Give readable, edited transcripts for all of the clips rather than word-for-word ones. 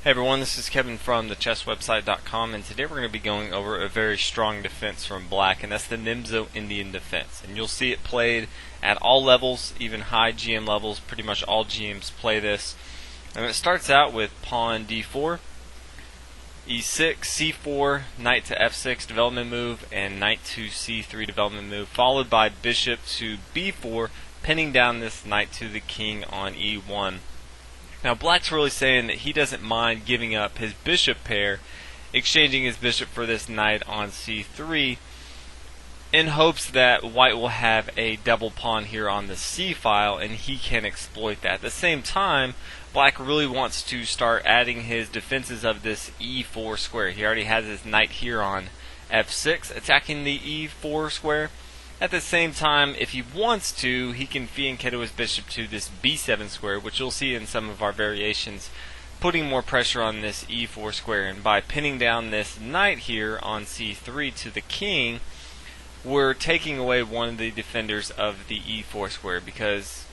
Hey everyone, this is Kevin from thechesswebsite.com, and today we're going to be going over a very strong defense from black, and that's the Nimzo Indian defense. And you'll see it played at all levels, even high GM levels. Pretty much all GMs play this. And it starts out with pawn d4, e6, c4, knight to f6 development move, and knight to c3 development move, followed by bishop to b4, pinning down this knight to the king on e1. Now black's really saying that he doesn't mind giving up his bishop pair, exchanging his bishop for this knight on c3, in hopes that white will have a double pawn here on the c file and he can exploit that. At the same time, black really wants to start adding his defenses of this e4 square. He already has his knight here on f6 attacking the e4 square. At the same time, if he wants to, he can fianchetto his bishop to this b7 square, which you'll see in some of our variations, putting more pressure on this e4 square. And by pinning down this knight here on c3 to the king, we're taking away one of the defenders of the e4 square, because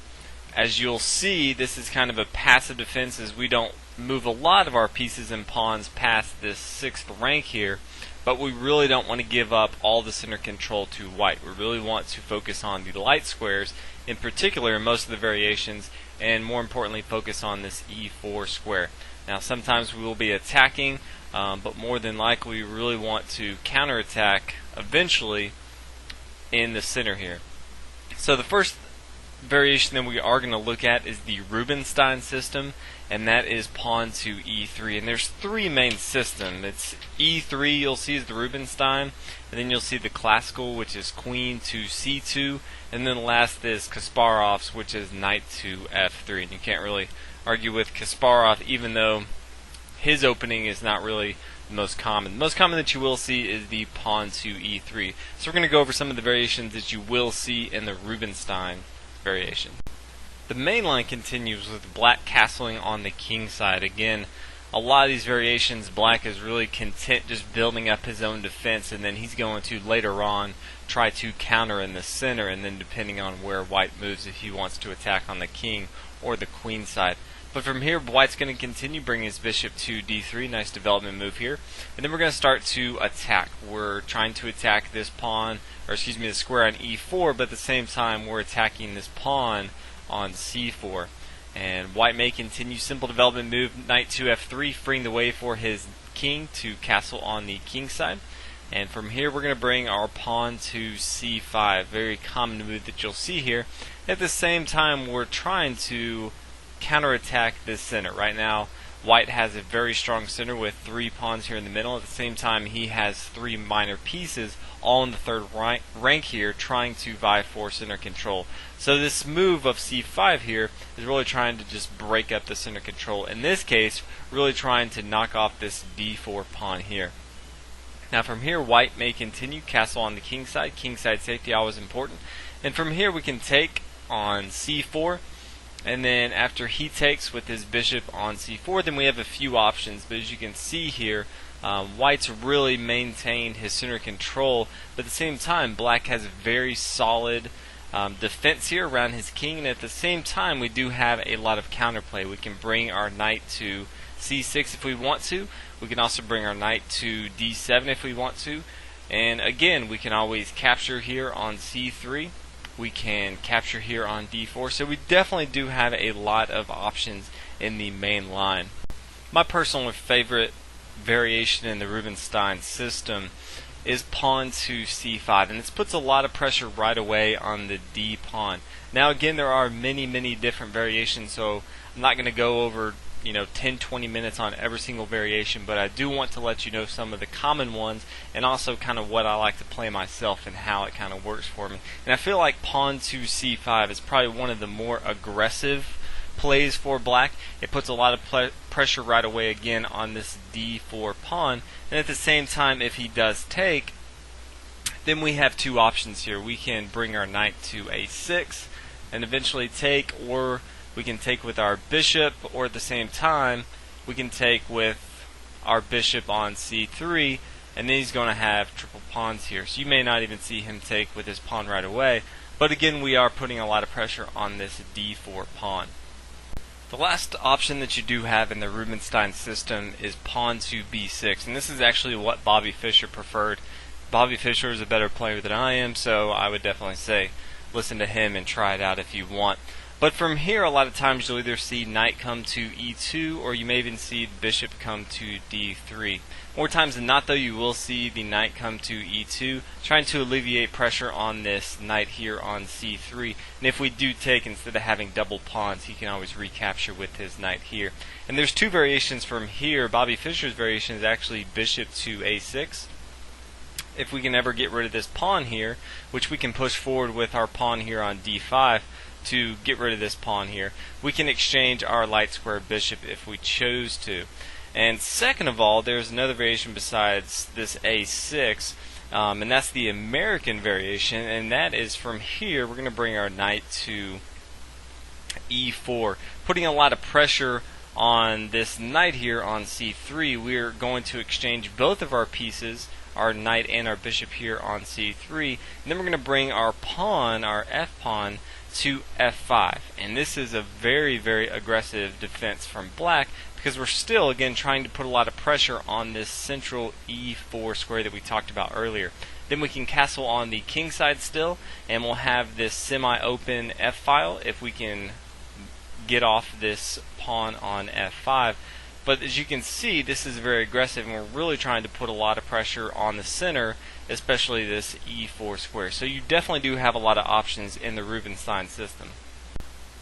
as you'll see, this is kind of a passive defense, as we don't move a lot of our pieces and pawns past this 6th rank here. But we really don't want to give up all the center control to white. We really want to focus on the light squares, in particular in most of the variations, and more importantly focus on this e4 square. Now sometimes we will be attacking, but more than likely we really want to counterattack eventually in the center here. So the first variation that we are going to look at is the Rubinstein system, and that is pawn to e3. And there's three main systems. It's e3, you'll see, is the Rubinstein, and then you'll see the classical, which is queen to c2, and then the last is Kasparov's, which is knight to f3. And you can't really argue with Kasparov, even though his opening is not really the most common. The most common that you will see is the pawn to e3. So we're going to go over some of the variations that you will see in the Rubinstein variation. The main line continues with black castling on the king side. Again, a lot of these variations, black is really content just building up his own defense, and then he's going to later on try to counter in the center, and then depending on where white moves, if he wants to attack on the king or the queen side. But from here, white's going to continue bringing his bishop to d3, nice development move here, and then we're going to start to attack. We're trying to attack this pawn, or excuse me, the square on e4, but at the same time we're attacking this pawn on c4. And white may continue simple development move, knight to f3, freeing the way for his king to castle on the king side. And from here we're going to bring our pawn to c5, very common move that you'll see here. At the same time, we're trying to counterattack this center. Right now white has a very strong center with 3 pawns here in the middle. At the same time, he has 3 minor pieces all in the 3rd rank here, trying to vie for center control. So this move of c5 here is really trying to just break up the center control. In this case, really trying to knock off this d4 pawn here. Now from here, white may continue castle on the king side. King side safety always important. And from here we can take on c4. And then after he takes with his bishop on c4, then we have a few options. But as you can see here, white's really maintained his center control, but at the same time black has a very solid defense here around his king, and at the same time we do have a lot of counterplay. We can bring our knight to c6 if we want to. We can also bring our knight to d7 if we want to, and again we can always capture here on c3. We can capture here on d4, so we definitely do have a lot of options in the main line. My personal favorite variation in the Rubinstein system is pawn to c5, and this puts a lot of pressure right away on the d pawn. Now again, there are many different variations, so I'm not going to go over 10-20 minutes on every single variation, but I do want to let you know some of the common ones, and also kind of what I like to play myself and how it kind of works for me. And I feel like pawn to c5 is probably one of the more aggressive plays for black. It puts a lot of pressure right away again on this d4 pawn, and at the same time, if he does take, then we have 2 options here. We can bring our knight to a6 and eventually take, or we can take with our bishop, or at the same time we can take with our bishop on c3, and then he's going to have triple pawns here. So you may not even see him take with his pawn right away, but again we are putting a lot of pressure on this d4 pawn. The last option that you do have in the Rubinstein system is pawn to b6, and this is actually what Bobby Fischer preferred. Bobby Fischer is a better player than I am, so I would definitely say listen to him and try it out if you want. But from here, a lot of times you'll either see knight come to e2, or you may even see bishop come to d3. More times than not, though, you will see the knight come to e2, trying to alleviate pressure on this knight here on c3. And if we do take, instead of having double pawns, he can always recapture with his knight here. And there's two variations from here. Bobby Fischer's variation is actually bishop to a6. If we can ever get rid of this pawn here, which we can push forward with our pawn here on d5, to get rid of this pawn here, we can exchange our light square bishop if we chose to. And second of all, there's another variation besides this a6, and that's the American variation, and that is from here we're going to bring our knight to e4, putting a lot of pressure on this knight here on c3. We're going to exchange both of our pieces, our knight and our bishop here on c3, and then we're going to bring our pawn, our f-pawn, to f5. And this is a very, very aggressive defense from black, because we're still, again, trying to put a lot of pressure on this central e4 square that we talked about earlier. Then we can castle on the king side still, and we'll have this semi-open f-file if we can get off this pawn on f5. But as you can see, this is very aggressive, and we're really trying to put a lot of pressure on the center, especially this e4 square. So you definitely do have a lot of options in the Rubinstein system.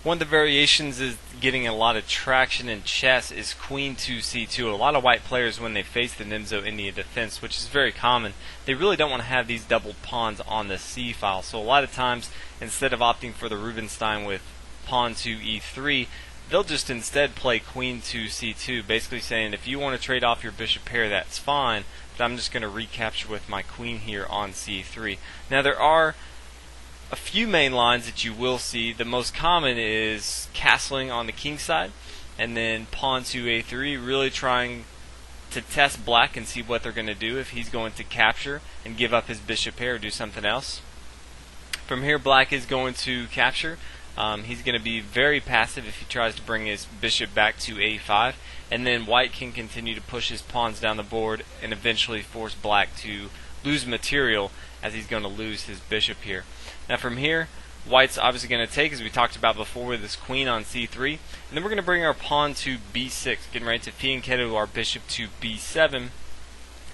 One of the variations is getting a lot of traction in chess is queen to c2. A lot of white players, when they face the Nimzo Indian defense, which is very common, they really don't want to have these double pawns on the c file. So a lot of times, instead of opting for the Rubinstein with pawn to e3, they'll just instead play queen to c2, basically saying, if you want to trade off your bishop pair, that's fine, but I'm just going to recapture with my queen here on c3. Now there are a few main lines that you will see. The most common is castling on the king side, and then pawn to a3, really trying to test black and see what they're going to do, if he's going to capture and give up his bishop pair or do something else. From here, black is going to capture. He's going to be very passive if he tries to bring his bishop back to a5, and then white can continue to push his pawns down the board and eventually force black to lose material, as he's going to lose his bishop here. Now from here, white's obviously going to take, as we talked about before, with this queen on c3, and then we're going to bring our pawn to b6, getting ready to fianchetto our bishop to b7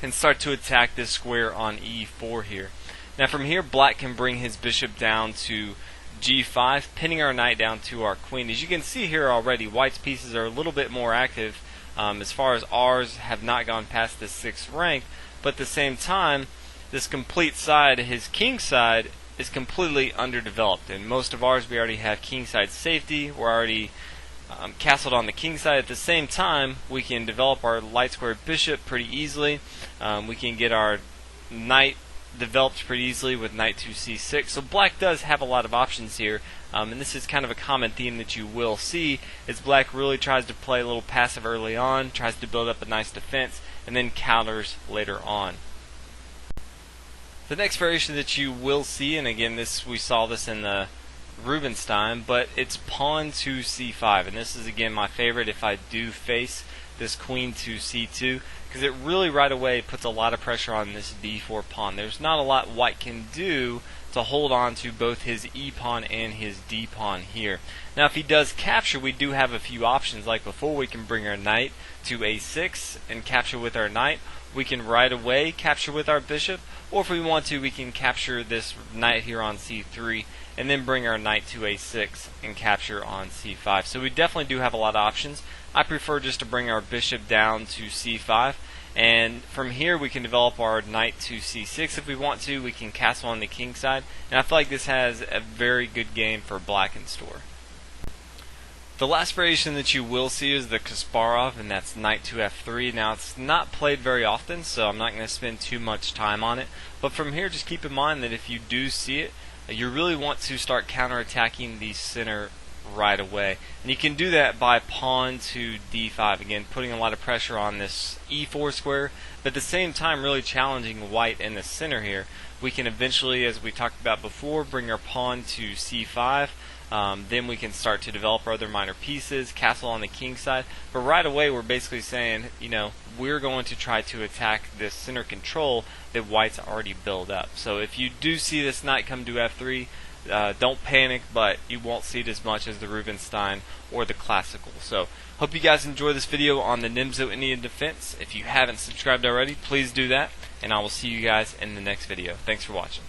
and start to attack this square on e4 here. Now from here, black can bring his bishop down to g5, pinning our knight down to our queen. As you can see here already, white's pieces are a little bit more active, as far as ours have not gone past the 6th rank, but at the same time, this complete side, his king side, is completely underdeveloped. And most of ours, we already have king side safety, we're already castled on the king side. At the same time, we can develop our light square bishop pretty easily. We can get our knight developed pretty easily with knight to c6. So black does have a lot of options here, and this is kind of a common theme that you will see, is black really tries to play a little passive early on, tries to build up a nice defense, and then counters later on. The next variation that you will see, and again we saw this in the Rubinstein, but it's pawn to c5, and this is again my favorite if I do face this queen to c2, because it really right away puts a lot of pressure on this d4 pawn. There's not a lot white can do to hold on to both his e pawn and his d pawn here. Now if he does capture, we do have a few options. Like before, we can bring our knight to a6 and capture with our knight. We can right away capture with our bishop, or if we want to, we can capture this knight here on c3 and then bring our knight to a6 and capture on c5. So we definitely do have a lot of options. I prefer just to bring our bishop down to c5, and from here we can develop our knight to c6 if we want to. We can castle on the king side, and I feel like this has a very good game for black in store. The last variation that you will see is the Kasparov, and that's knight to f3. Now it's not played very often, so I'm not going to spend too much time on it, but from here just keep in mind that if you do see it, you really want to start counterattacking the center right away. And you can do that by pawn to d5, again putting a lot of pressure on this e4 square, but at the same time really challenging white in the center here. We can eventually, as we talked about before, bring our pawn to c5, Then we can start to develop our other minor pieces, castle on the king side. But right away we're basically saying, we're going to try to attack this center control that white's already built up. So if you do see this knight come to f3, don't panic, but you won't see it as much as the Rubinstein or the classical. So hope you guys enjoy this video on the Nimzo Indian defense. If you haven't subscribed already, please do that, and I will see you guys in the next video. Thanks for watching.